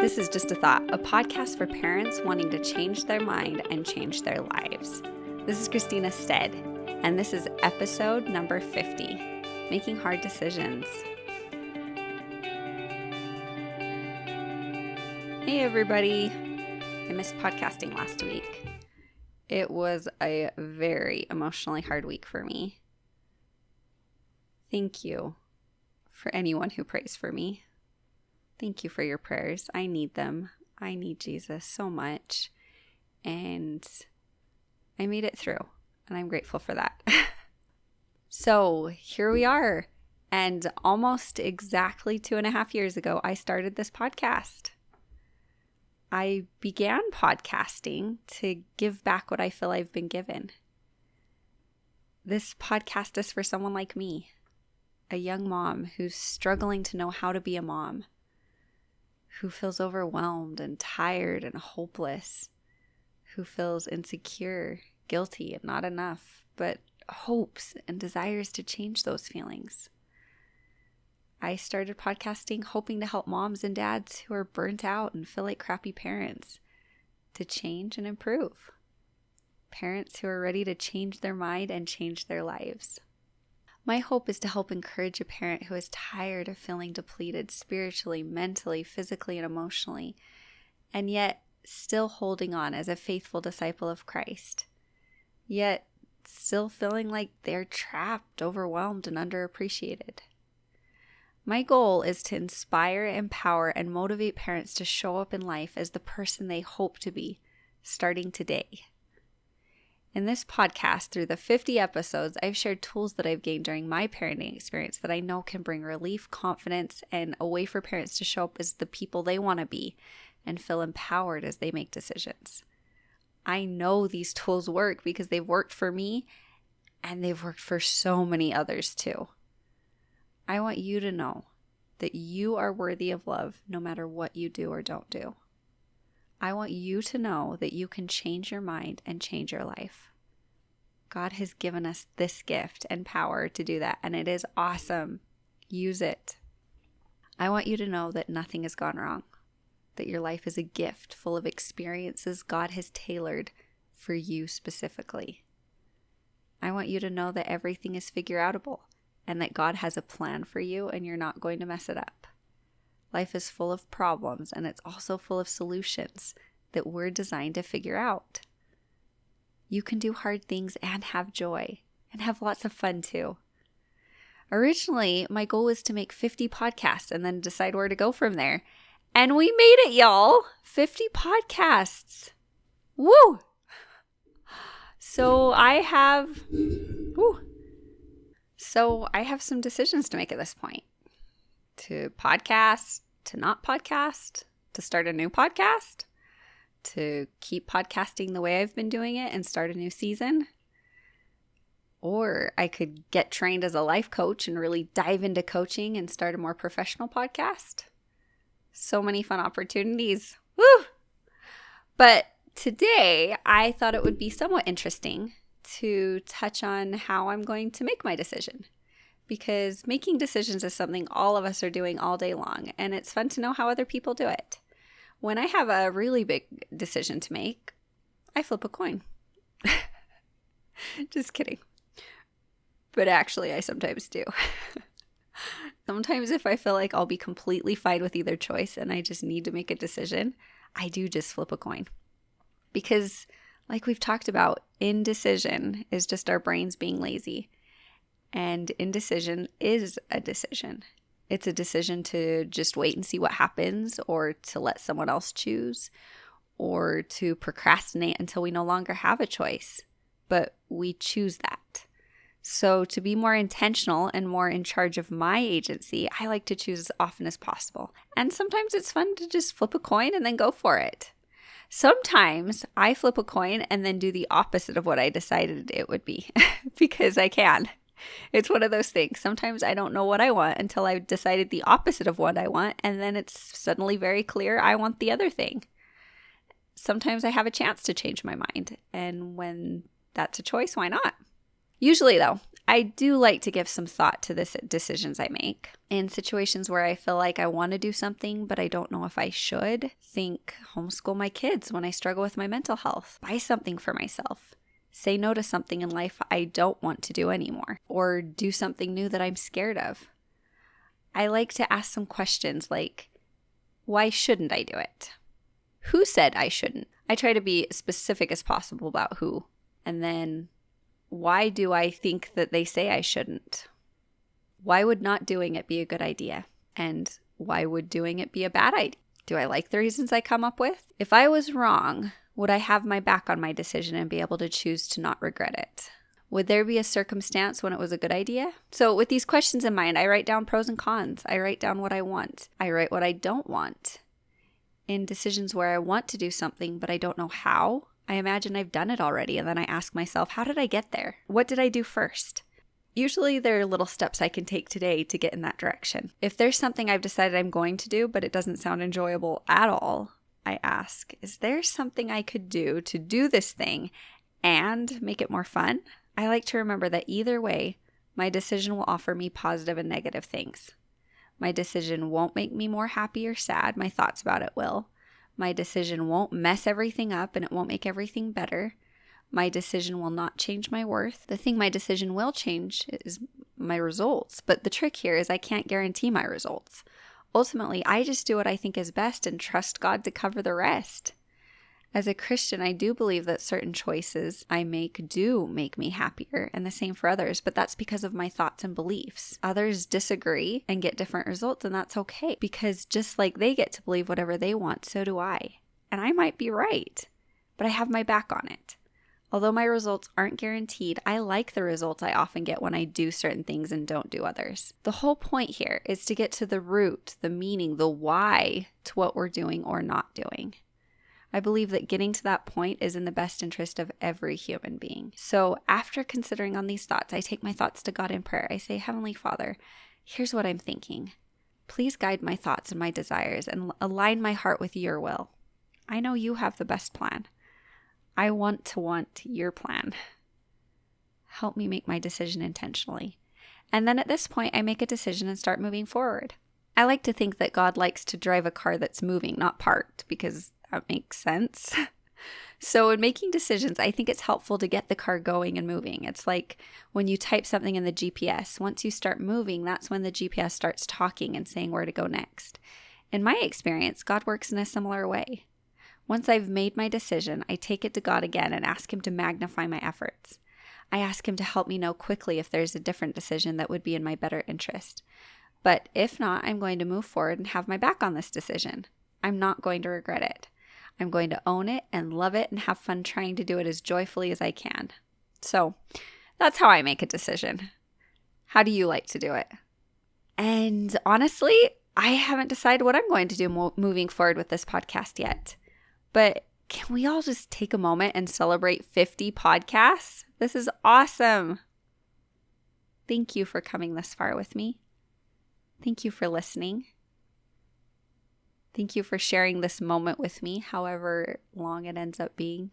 This is Just a Thought, a podcast for parents wanting to change their mind and change their lives. This is Christina Stead, and this is episode number 50, Making Hard Decisions. Hey everybody, I missed podcasting last week. It was a very emotionally hard week for me. Thank you for anyone who prays for me. Thank you for your prayers. I need them. I need Jesus so much. And I made it through, and I'm grateful for that. So here we are. And almost exactly 2.5 years ago, I started this podcast. I began podcasting to give back what I feel I've been given. This podcast is for someone like me, a young mom who's struggling to know how to be a mom, who feels overwhelmed and tired and hopeless, who feels insecure, guilty, and not enough, but hopes and desires to change those feelings. I started podcasting hoping to help moms and dads who are burnt out and feel like crappy parents to change and improve. Parents who are ready to change their mind and change their lives. My hope is to help encourage a parent who is tired of feeling depleted spiritually, mentally, physically, and emotionally, and yet still holding on as a faithful disciple of Christ, yet still feeling like they're trapped, overwhelmed, and underappreciated. My goal is to inspire, empower, and motivate parents to show up in life as the person they hope to be, starting today. In this podcast, through the 50 episodes, I've shared tools that I've gained during my parenting experience that I know can bring relief, confidence, and a way for parents to show up as the people they want to be and feel empowered as they make decisions. I know these tools work because they've worked for me and they've worked for so many others too. I want you to know that you are worthy of love no matter what you do or don't do. I want you to know that you can change your mind and change your life. God has given us this gift and power to do that, and it is awesome. Use it. I want you to know that nothing has gone wrong, that your life is a gift full of experiences God has tailored for you specifically. I want you to know that everything is figure-outable and that God has a plan for you and you're not going to mess it up. Life is full of problems, and it's also full of solutions that we're designed to figure out. You can do hard things and have joy and have lots of fun too. Originally, my goal was to make 50 podcasts and then decide where to go from there. And we made it, y'all! 50 podcasts! Woo! So I have some decisions to make at this point. To podcast, to not podcast, to start a new podcast, to keep podcasting the way I've been doing it and start a new season. Or I could get trained as a life coach and really dive into coaching and start a more professional podcast. So many fun opportunities. Woo! But today I thought it would be somewhat interesting to touch on how I'm going to make my decision. Because making decisions is something all of us are doing all day long, and it's fun to know how other people do it. When I have a really big decision to make, I flip a coin. Just kidding. But actually, I sometimes do. Sometimes if I feel like I'll be completely fine with either choice and I just need to make a decision, I do just flip a coin. Because like we've talked about, indecision is just our brains being lazy. And indecision is a decision. It's a decision to just wait and see what happens, or to let someone else choose, or to procrastinate until we no longer have a choice. But we choose that. So to be more intentional and more in charge of my agency, I like to choose as often as possible. And sometimes it's fun to just flip a coin and then go for it. Sometimes I flip a coin and then do the opposite of what I decided it would be because I can. It's one of those things. Sometimes I don't know what I want until I've decided the opposite of what I want, and then it's suddenly very clear I want the other thing. Sometimes I have a chance to change my mind, and when that's a choice, why not? Usually, though, I do like to give some thought to the decisions I make. In situations where I feel like I want to do something, but I don't know if I should, think homeschool my kids when I struggle with my mental health, buy something for myself, say no to something in life I don't want to do anymore, or do something new that I'm scared of. I like to ask some questions like, why shouldn't I do it? Who said I shouldn't? I try to be as specific as possible about who. And then, why do I think that they say I shouldn't? Why would not doing it be a good idea? And why would doing it be a bad idea? Do I like the reasons I come up with? If I was wrong, would I have my back on my decision and be able to choose to not regret it? Would there be a circumstance when it was a good idea? So with these questions in mind, I write down pros and cons. I write down what I want. I write what I don't want. In decisions where I want to do something, but I don't know how, I imagine I've done it already, and then I ask myself, how did I get there? What did I do first? Usually there are little steps I can take today to get in that direction. If there's something I've decided I'm going to do, but it doesn't sound enjoyable at all, I ask, is there something I could do to do this thing and make it more fun? I like to remember that either way, my decision will offer me positive and negative things. My decision won't make me more happy or sad. My thoughts about it will. My decision won't mess everything up and it won't make everything better. My decision will not change my worth. The thing my decision will change is my results. But the trick here is I can't guarantee my results. Ultimately, I just do what I think is best and trust God to cover the rest. As a Christian, I do believe that certain choices I make do make me happier, and the same for others, but that's because of my thoughts and beliefs. Others disagree and get different results, and that's okay, because just like they get to believe whatever they want, so do I. And I might be right, but I have my back on it. Although my results aren't guaranteed, I like the results I often get when I do certain things and don't do others. The whole point here is to get to the root, the meaning, the why to what we're doing or not doing. I believe that getting to that point is in the best interest of every human being. So after considering on these thoughts, I take my thoughts to God in prayer. I say, Heavenly Father, here's what I'm thinking. Please guide my thoughts and my desires and align my heart with your will. I know you have the best plan. I want your plan. Help me make my decision intentionally. And then at this point, I make a decision and start moving forward. I like to think that God likes to drive a car that's moving, not parked, because that makes sense. So in making decisions, I think it's helpful to get the car going and moving. It's like when you type something in the GPS. Once you start moving, that's when the GPS starts talking and saying where to go next. In my experience, God works in a similar way. Once I've made my decision, I take it to God again and ask Him to magnify my efforts. I ask Him to help me know quickly if there's a different decision that would be in my better interest. But if not, I'm going to move forward and have my back on this decision. I'm not going to regret it. I'm going to own it and love it and have fun trying to do it as joyfully as I can. So that's how I make a decision. How do you like to do it? And honestly, I haven't decided what I'm going to do moving forward with this podcast yet. But can we all just take a moment and celebrate 50 podcasts? This is awesome. Thank you for coming this far with me. Thank you for listening. Thank you for sharing this moment with me, however long it ends up being.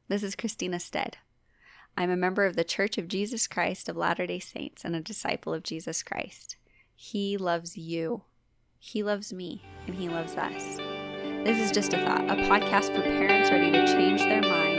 This is Christina Stead. I'm a member of the Church of Jesus Christ of Latter-day Saints and a disciple of Jesus Christ. He loves you. He loves me, and He loves us. This is Just a Thought, a podcast for parents ready to change their mind